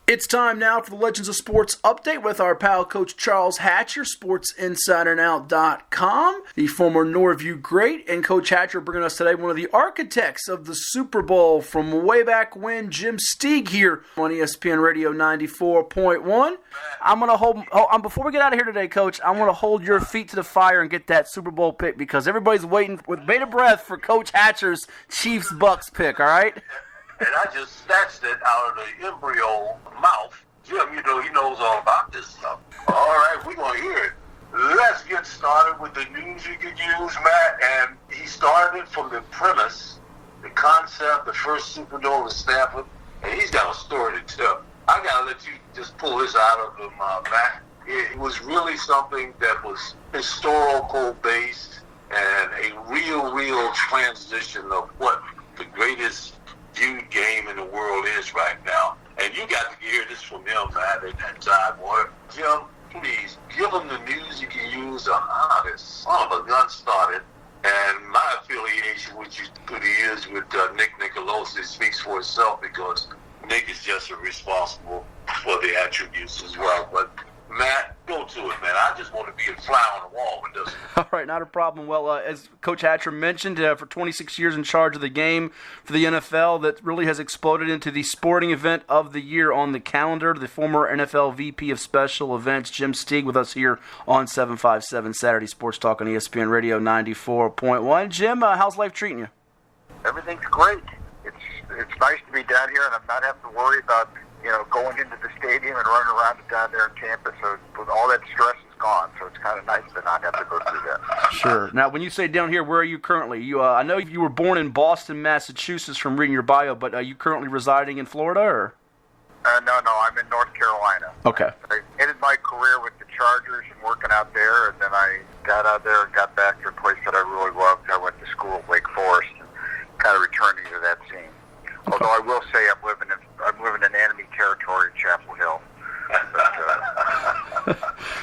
It's time now for the Legends of Sports update with our pal Coach Charles Hatcher, SportsInsiderNow.com, the former Norview great. And Coach Hatcher bringing us today one of the architects of the Super Bowl from way back when, Jim Steeg here on ESPN Radio 94.1. I'm going to hold, before we get out of here today, Coach, I want to hold your feet to the fire and get that Super Bowl pick because everybody's waiting with bated breath for Coach Hatcher's Chiefs-Bucks pick, all right? And I just snatched it out of the embryo mouth. Jim, he knows all about this stuff. All right, we're going to hear it. Let's get started with the news you could use, Matt. And he started from the premise, the concept, the first Superdome in Stanford. And he's got a story to tell. I got to let you just pull this out of him, Matt. It was really something that was historical-based and a real transition of what the greatest viewed game in the world is right now. And you got to hear this from him, man, at that time, boy. Jim, please, give him the news you can use on how this son of a gun started. And my affiliation with you through the years with Nick Nicolosi speaks for itself because Nick is just responsible for the attributes as well. But Matt, go to it, man. I just want to be a fly on the wall with this. All right, not a problem. Well, as Coach Hatcher mentioned, for 26 years in charge of the game for the NFL, that really has exploded into the sporting event of the year on the calendar. The former NFL VP of Special Events, Jim Steeg, with us here on 757 Saturday Sports Talk on ESPN Radio 94.1. Jim, how's life treating you? Everything's great. It's nice to be down here, and I'm not having to worry about going into the stadium and running around down there on campus. So all that stress is gone. So it's kind of nice to not have to go through that. Sure. Now, when you say down here, where are you currently? I know you were born in Boston, Massachusetts, from reading your bio, but are you currently residing in Florida, or? No, I'm in North Carolina. Okay. I ended my career with the Chargers and working out there, and then I got out there and got back to a place that I really loved. I went to school at Wake Forest and kind of returning to that scene. Okay. Although I will say I'm living in enemy territory in Chapel Hill.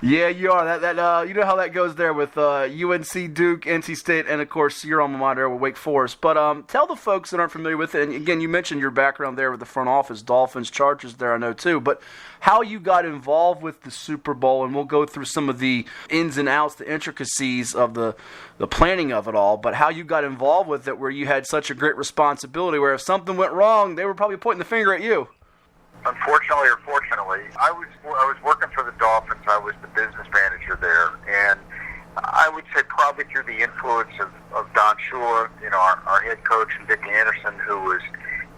Yeah, you are. That you know how that goes there with UNC, Duke, NC State, and of course your alma mater with Wake Forest. But tell the folks that aren't familiar with it, and again, you mentioned your background there with the front office, Dolphins, Chargers there, I know too, but how you got involved with the Super Bowl, and we'll go through some of the ins and outs, the intricacies of the planning of it all, but how you got involved with it where you had such a great responsibility where if something went wrong, they were probably pointing the finger at you. Unfortunately or fortunately, I was working for the Dolphins. I was the business manager there, and I would say probably through the influence of Don Shula, our head coach, and Dick Anderson, who was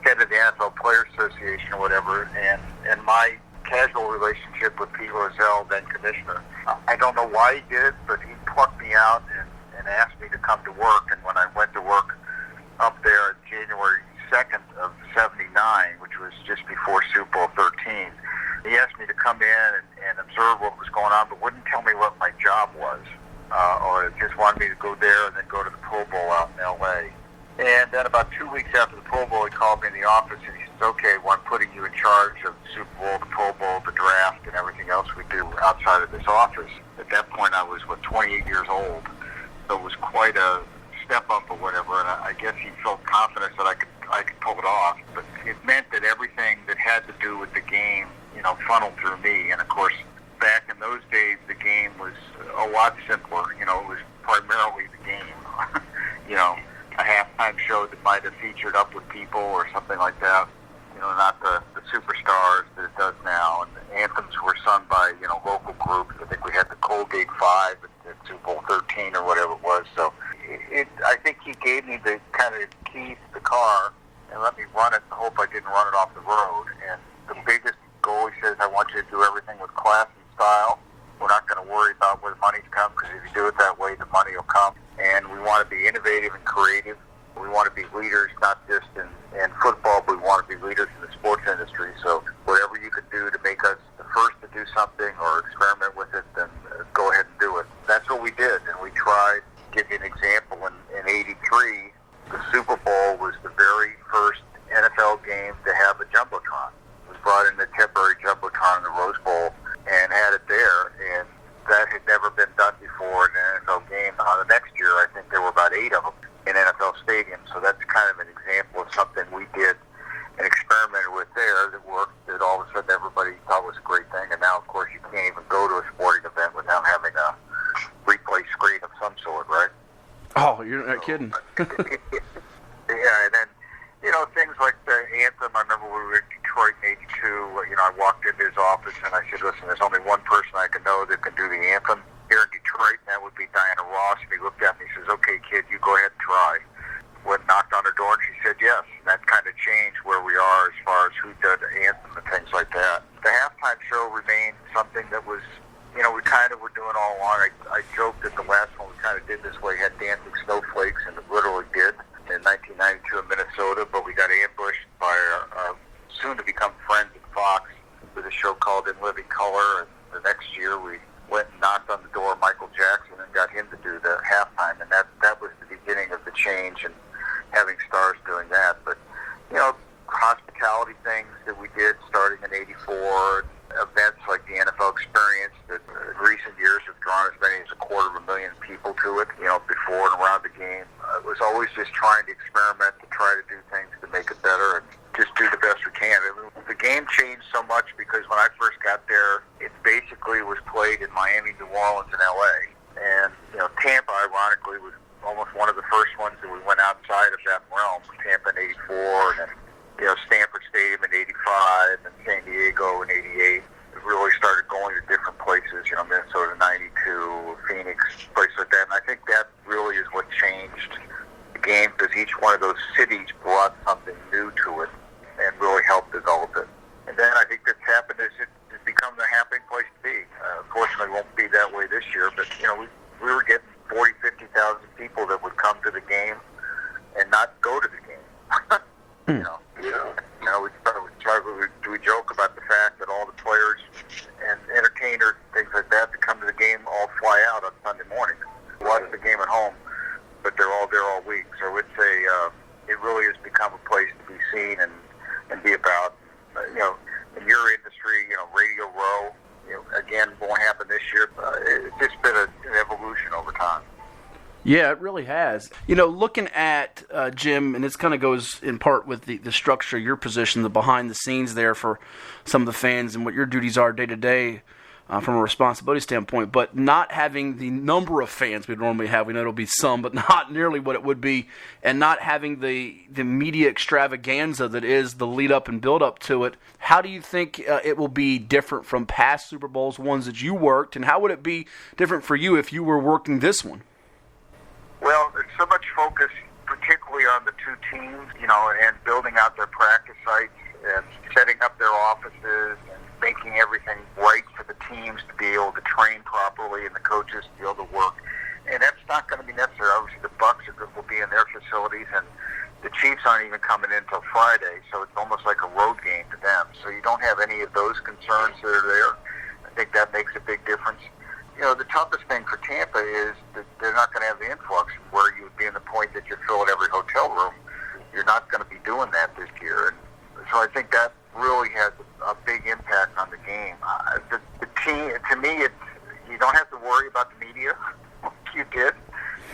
head of the NFL Players Association or whatever, and my casual relationship with Pete Rozelle, then commissioner. I don't know why he did it, but he plucked me out and asked me to come to work. And when I went to work up there January 2nd of 79, which was just before Super Bowl 13, he asked me to come in and observe what was going on, but wouldn't tell me what my job was, or just wanted me to go there and then go to the Pro Bowl out in L.A. And then about 2 weeks after the Pro Bowl, he called me in the office and he said, okay, well, I'm putting you in charge of the Super Bowl, the Pro Bowl, the draft, and everything else we do outside of this office. At that point, I was, 28 years old. So it was quite a step up or whatever, and I guess he felt confident that I could pull it off. But it meant that everything that had to do with the game, funneled through me. And of course, back in those days, the game was a lot simpler. It was primarily the game. A halftime show that might have featured up with people or something like that. Not the superstars that it does now. And the anthems were sung by, local groups. I think we had the Colgate 5 at Super Bowl 13 or whatever it was. So I think he gave me the kind of keys to the car and let me run it and hope I didn't run it off the road. And the biggest goal, he says, I want you to do everything with class and style. We're not going to worry about where the money's come, because if you do it that way, the money will come. And we want to be innovative and creative. We want to be leaders, not just in football, but we want to be leaders in the sports industry. So whatever you could do to make us the first to do something or experiment with it, then go ahead and do it. That's what we did, and we tried. To give you an example, in '83, the Super Bowl was the very first NFL game to have a Jumbotron. It was brought in the temporary Jumbotron in the Rose Bowl and had it there, and that had never been done before in an NFL game. The next year, I think there were about 8 of them in NFL stadiums, so that's kind of an example of something we did and experimented with there that worked, that all of a sudden everybody kidding. Yeah, and then, things like the anthem. I remember we were in Detroit in '82. I walked into his office and I said, listen, there's only one person I can know that can do the anthem here in Detroit, and that would be Diana Ross. And he looked at me and he says, okay, kid, you go ahead and try. Went and knocked on her door and she said yes. And that kind of changed where we are as far as who did the anthem and things like that. The halftime show remained something that was, we kind of were doing all along. I joked that the last one we kind of did this way, had dancing snowflakes, and it literally did in 1992 in Minnesota, but we got ambushed by our soon-to-become friends at Fox with a show called In Living Color, and the next year we went and knocked on the door of Michael Jackson and got him to do the halftime, and that was the beginning of the change and having stars doing that. But, hospitality things that we did starting in '84, events like the NFL Experience that in recent years have drawn as many as 250,000 people to it, before and around the game. It was always just trying to experiment, to try to do things to make it better and just do the best we can. The game changed so much because when I first got there, it basically was played in Miami, New Orleans, and LA. And, Tampa, ironically, was almost one of the first ones that we went outside of that realm. Tampa in '84, and then, Stanford Stadium in '85, and San Diego in '88. We really started going to different places, Minnesota '92, Phoenix, places like that. And I think that really is what changed the game, because each one of those cities brought something new to it and really helped develop it. And then I think that's happened is it's become the happening place to be. Unfortunately, it won't be that way this year, but, we were getting 40,000, 50,000 people that would come to the game and not go to the game. We joke about the fact that all the players and entertainers, things like that come to the game all fly out on Sunday morning, watch the game at home, but they're all there all week. So it's it really has become a place to be seen and be about. In your industry, Radio Row, again, won't happen this year. It's just been an evolution over time. Yeah, it really has. Looking at Jim, and this kind of goes in part with the structure of your position, the behind the scenes there for some of the fans and what your duties are day to day from a responsibility standpoint, but not having the number of fans we normally have. We know it'll be some, but not nearly what it would be, and not having the media extravaganza that is the lead up and build up to it. How do you think it will be different from past Super Bowls, ones that you worked, and how would it be different for you if you were working this one? Well, there's so much focus, particularly on the two teams, and building out their practice sites and setting up their offices and making everything right for the teams to be able to train properly and the coaches to be able to work. And that's not going to be necessary. Obviously, the Bucs will be in their facilities, and the Chiefs aren't even coming in until Friday, so it's almost like a road game to them. So you don't have any of those concerns that are there. I think that makes a big difference. The toughest thing for Tampa is that they're not going to have the influx where you would be in the point that you're filling every hotel room. You're not going to be doing that this year. And so I think that really has a big impact on the game. The team, to me, you don't have to worry about the media like you did.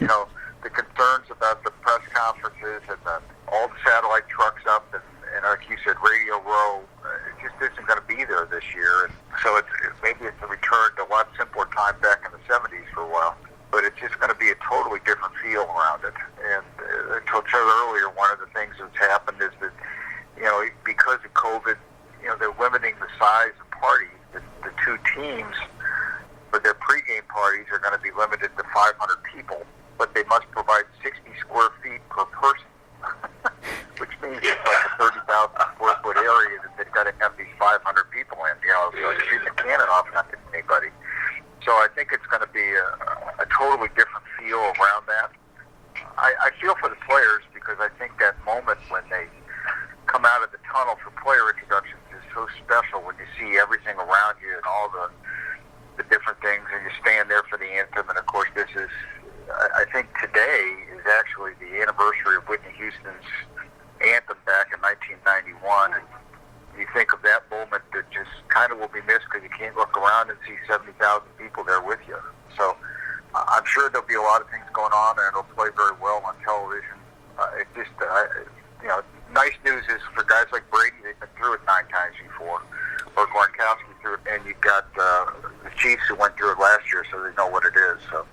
The concerns about the press conferences and all the satellite trucks up and like you said, Radio Row, it just isn't going to be there this year. And so maybe it's a return to a lot simpler time back in the 70s for a while. But it's just going to be a totally different feel around it. And I told you earlier, one of the things that's happened is that, because of COVID, they're limiting the size of parties. The two teams, for their pregame parties, are going to be limited to 500 people, but they must provide 60 square feet per person. Which means it's like a 30,000 square foot area that they've got to have these 500 people in, so shooting a cannon off, not getting anybody. So I think it's going to be a totally different feel around that. I feel for the players because I think that moment when they come out of the tunnel for player introductions is so special when you see everything around you and all the different things, and you stand there for the anthem. And of course, this is, I think today is actually the anniversary of Whitney Houston's anthem back in 1991, and you think of that moment that just kind of will be missed because you can't look around and see 70,000 people there with you. So I'm sure there'll be a lot of things going on, and it'll play very well on television. It just, nice news is for guys like Brady, they've been through it 9 times before, or Gronkowski through it, and you've got the Chiefs who went through it last year, so they know what it is. So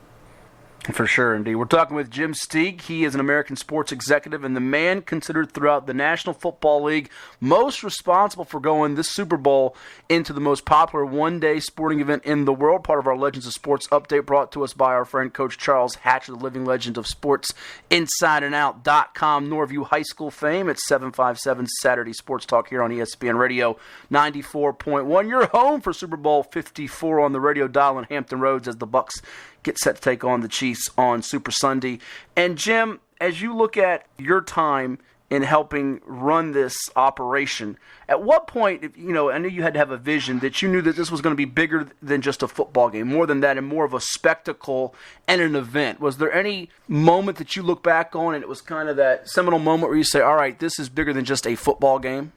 For sure, indeed. We're talking with Jim Steeg. He is an American sports executive and the man considered throughout the National Football League most responsible for going this Super Bowl into the most popular one-day sporting event in the world. Part of our Legends of Sports update brought to us by our friend Coach Charles Hatcher, the living legend of sports, InsideAndOut.com, Norview High School fame. It's 757 Saturday Sports Talk here on ESPN Radio 94.1. You're home for Super Bowl 54 on the radio dial in Hampton Roads as the Bucs get set to take on the Chiefs on Super Sunday. And Jim, as you look at your time in helping run this operation, at what point, I knew you had to have a vision that you knew that this was going to be bigger than just a football game, more than that, and more of a spectacle and an event. Was there any moment that you look back on and it was kind of that seminal moment where you say, all right, this is bigger than just a football game?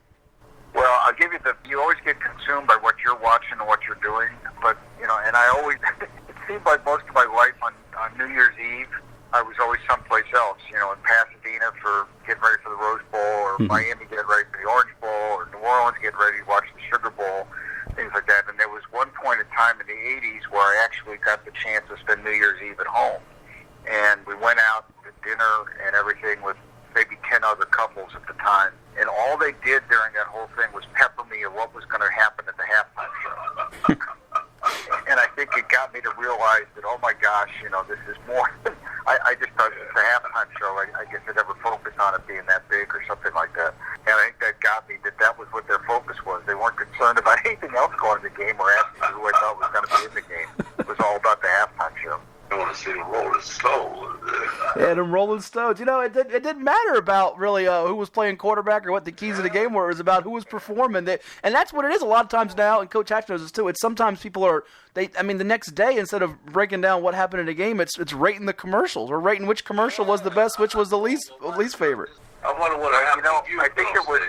Well, I'll give you you always get consumed by what you're watching and what you're doing, but, and I always, it seemed like most of my life on New Year's Eve, I was always someplace else, in Pasadena for getting ready for the Rose Bowl, or Miami getting ready for the Orange Bowl, or New Orleans getting ready to watch the Sugar Bowl, things like that. And there was one point in time in the 80s where I actually got the chance to spend New Year's Eve at home. And we went out to dinner and everything with maybe 10 other couples at the time. And all they did during that whole thing was pepper me of what was going to happen at the halftime show. And I think it got me to realize that, oh my gosh, this is more. I just thought it's a halftime show. I guess I never focused on it being that big or something like that. And I think that got me that was what their focus was. They weren't concerned about anything else going in the game or asking who I thought was going to be in the game. It was all about the halftime show. I want to see the Rolling Stones. Yeah, them Rolling Stones. It didn't matter about really who was playing quarterback or what the keys of the game were. It was about who was performing. And that's what it is a lot of times now, and Coach Hatch knows this too. It's sometimes people are, the next day, instead of breaking down what happened in the game, it's rating the commercials or rating which commercial was the best, which was the least favorite. I wonder what happened. I think it was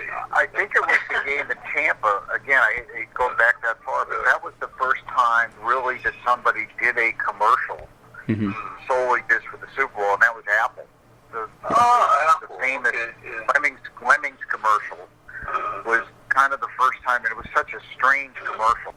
the game in Tampa. Again, it goes back that far, but that was the first time really that somebody did a commercial solely just for the Super Bowl, and that was Apple. The famous Lemmings commercial was kind of the first time, and it was such a strange commercial.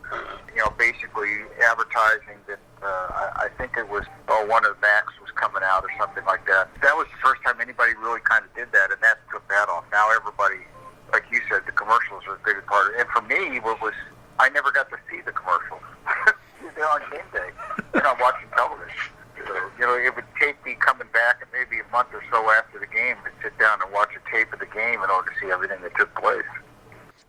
Basically advertising that I think it was one of Max was coming out or something like that. That was the first time anybody really kind of did that, and that took that off. Now everybody, like you said, the commercials are a big part of it. And for me, I never got to see the commercials. They're on game day. They're not watching television. So, it would take me coming back and maybe a month or so after the game to sit down and watch a tape of the game in order to see everything that took place.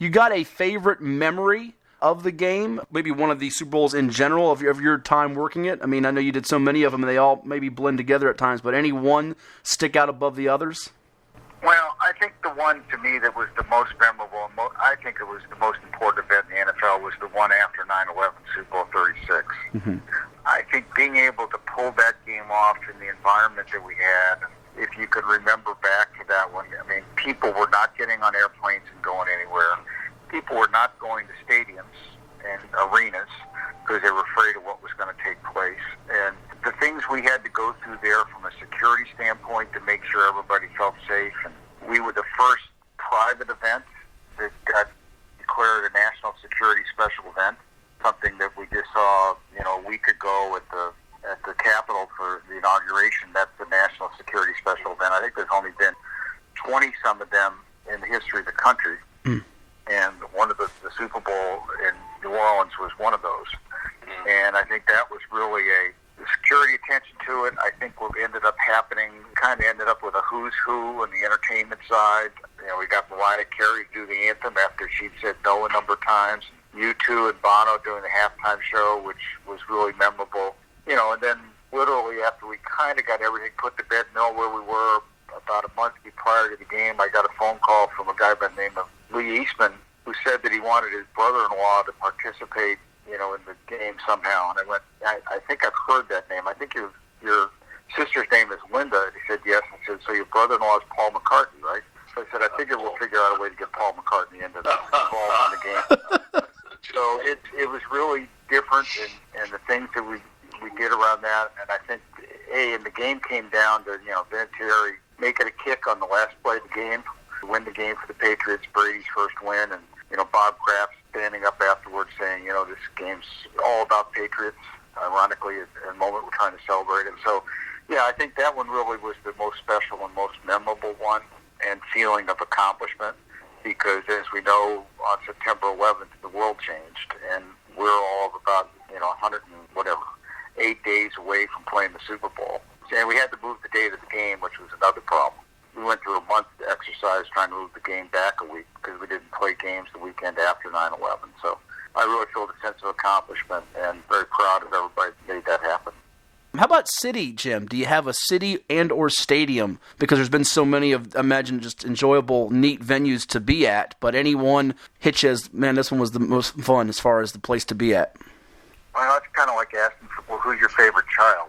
You got a favorite memory of the game? Maybe one of the Super Bowls in general of your time working it? I know you did so many of them and they all maybe blend together at times, but any one stick out above the others? Well, I think the one to me that was the most memorable, and I think it was the most important event in the NFL, was the one after 9/11, Super Bowl 36. I think being able to pull that game off in the environment that we had, if you could remember back to that one, people were not getting on airplanes and going anywhere. People were not going to stadiums and arenas because they were afraid of what was going to take place. And the things we had to go through there from a security standpoint to make sure everybody felt safe. And we were the first private event that got declared a national security special event, something that we just saw, a week ago at the Capitol for the inauguration. That's the national security special event. I think there's only been 20-some of them in the history of the country. And one of the Super Bowl in New Orleans was one of those. And I think that was really the security attention to it. I think what ended up happening kind of ended up with a who's who on the entertainment side. We got Mariah Carey to do the anthem after she'd said no a number of times. U2 and Bono doing the halftime show, which was really memorable. And then literally after we kind of got everything put to bed, know where we were about a month prior to the game, I got a phone call from a guy by the name of Lee Eastman, who said that he wanted his brother-in-law to participate, in the game somehow. And I went, I think I've heard that name. I think your sister's name is Linda. And he said, yes. I said, so your brother-in-law is Paul McCartney, right? So I said, I figure we'll figure out a way to get Paul McCartney involved in the game. So it was really different, and the things that we did around that. And I think, and the game came down to, Vinatieri making a kick on the last play of the game, to win the game for the Patriots, Brady's first win, and, Bob Kraft standing up afterwards saying, this game's all about Patriots, ironically, at the moment we're trying to celebrate it. So, Yeah, I think that one really was the most special and most memorable one, and feeling of accomplishment, because as we know, on September 11th, the world changed, and we're all about 8 days away from playing the Super Bowl. And we had to move the date of the game, which was another problem. We went through a month exercise trying to move the game back a week because we didn't play games the weekend after 9/11. So I really feel a sense of accomplishment and very proud of everybody that made that happen. How about city, Jim? Do you have a city and or stadium? Because there's been so many of, imagine, just enjoyable, neat venues to be at, but any one hits you as, man, this one was the most fun as far as the place to be at? Well, it's kind of like asking, who's your favorite child?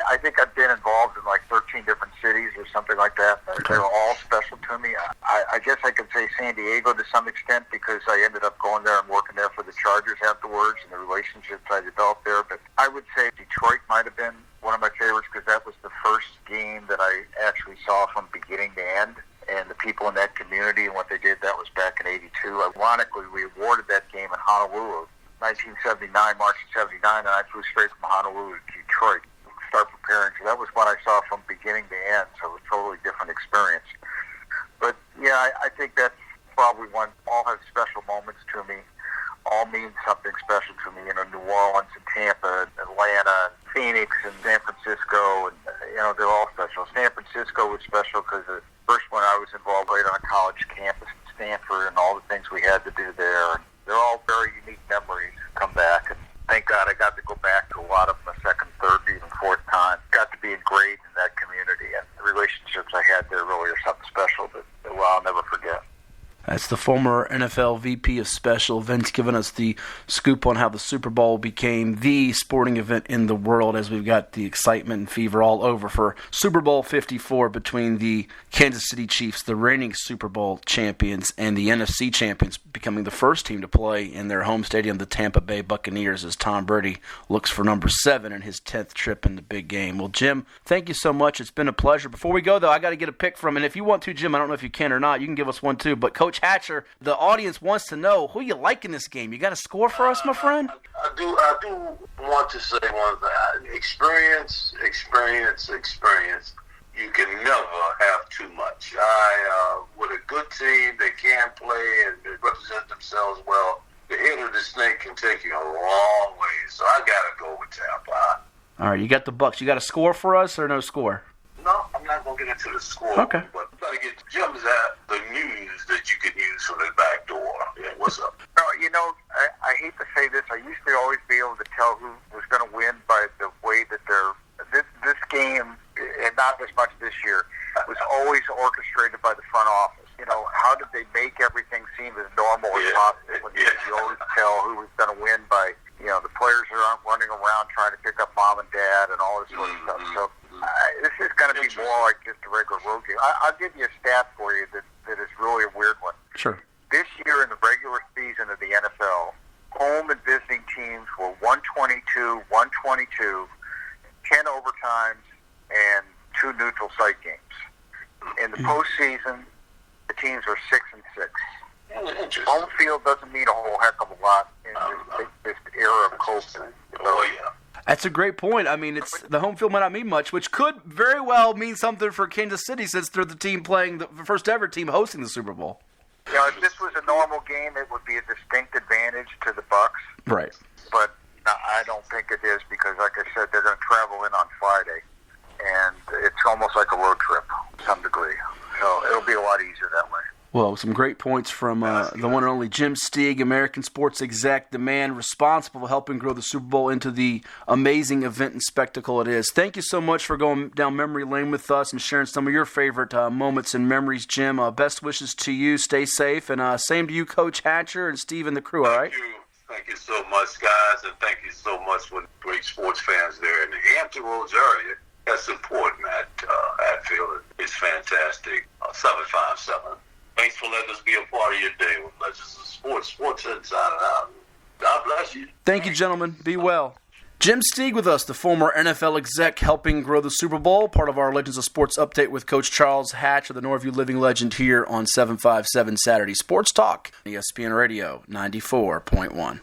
I think I've been involved in like 13 different cities or something like that. They're all special to me. I guess I could say San Diego to some extent because I ended up going there and working there for the Chargers afterwards and the relationships I developed there. But I would say Detroit might have been one of my favorites because that was the first game that I actually saw from beginning to end. And the people in that community and what they did, that was back in '82. Ironically, we awarded that game in Honolulu. 1979, March of 79, and I flew straight from Honolulu to Detroit to start preparing. So that was what I saw from beginning to end, so it was a totally different experience. But, yeah, I think that's probably one. All have special moments to me. All mean something special to me. New Orleans and Tampa, and Atlanta, and Phoenix, and San Francisco, and, they're all special. San Francisco was special because the first one I was involved right on a college campus in Stanford and all the things we had to do there. They're all very unique memories come back, and thank God I got to go back to a lot of them a second, third, even fourth time. Got to be ingrained in that community, and the relationships I had there really are something special that I'll never forget. That's the former NFL VP of Special Events giving us the scoop on how the Super Bowl became the sporting event in the world as we've got the excitement and fever all over for Super Bowl 54 between the Kansas City Chiefs, the reigning Super Bowl champions, and the NFC champions, becoming the first team to play in their home stadium, the Tampa Bay Buccaneers, as Tom Brady looks for number 7 in his 10th trip in the big game. Well, Jim, thank you so much. It's been a pleasure. Before we go, though, I got to get a pick from, and if you want to, Jim, I don't know if you can or not, you can give us one too, but Coach Hatcher, the audience wants to know who you like in this game. You got a score for us, my friend? I do want to say one thing. Experience. You can never have too much. With a good team, they can play and they represent themselves well. The head of the snake can take you a long way. So I got to go with Tampa. All right, you got the Bucs. You got a score for us or no score? No, I'm not going to get into the score. Okay. But I'm going to get Jim's at the news that you can use from the back door. Yeah, what's up? No, I hate to say this. I used to always be able to tell who was going to win by the way that this game, and not as much this year, was always orchestrated by the front office. How did they make everything seem as normal as possible? You always tell who was going to win by, the players aren't running around trying to pick up mom and dad and all this sort of stuff. So this is going to be more like just a regular road game. I'll give you a stat for you that is really a weird one. Sure. This year in the regular season of the NFL, home and visiting teams were 122, 10 overtimes, and 2 neutral site games. In the postseason, the teams are 6-6. Home field doesn't mean a whole heck of a lot in this era of COVID. That's a great point. I mean, the home field might not mean much, which could very well mean something for Kansas City since they're the team playing the first ever team hosting the Super Bowl. If this was a normal game, it would be a distinct advantage to the Bucs. Right. But I don't think it is because, like I said, they're going to travel in on Friday, and it's almost like a road trip to some degree. So it'll be a lot easier that way. Well, some great points from the one and only Jim Steeg, American sports exec, the man responsible for helping grow the Super Bowl into the amazing event and spectacle it is. Thank you so much for going down memory lane with us and sharing some of your favorite moments and memories, Jim. Best wishes to you. Stay safe. And same to you, Coach Hatcher and Steve and the crew, all right? Thank you so much, guys, and thank you so much for the great sports fans there in the Hampton Roads area. That's important at Hatfield. It's fantastic. 757. Thanks for letting us be a part of your day with Legends of Sports Inside and Out. God bless you. Thank you, gentlemen. Be well. Jim Steeg with us, the former NFL exec helping grow the Super Bowl, part of our Legends of Sports update with Coach Charles Hatch of the Northview Living Legend here on 757 Saturday Sports Talk, ESPN Radio 94.1.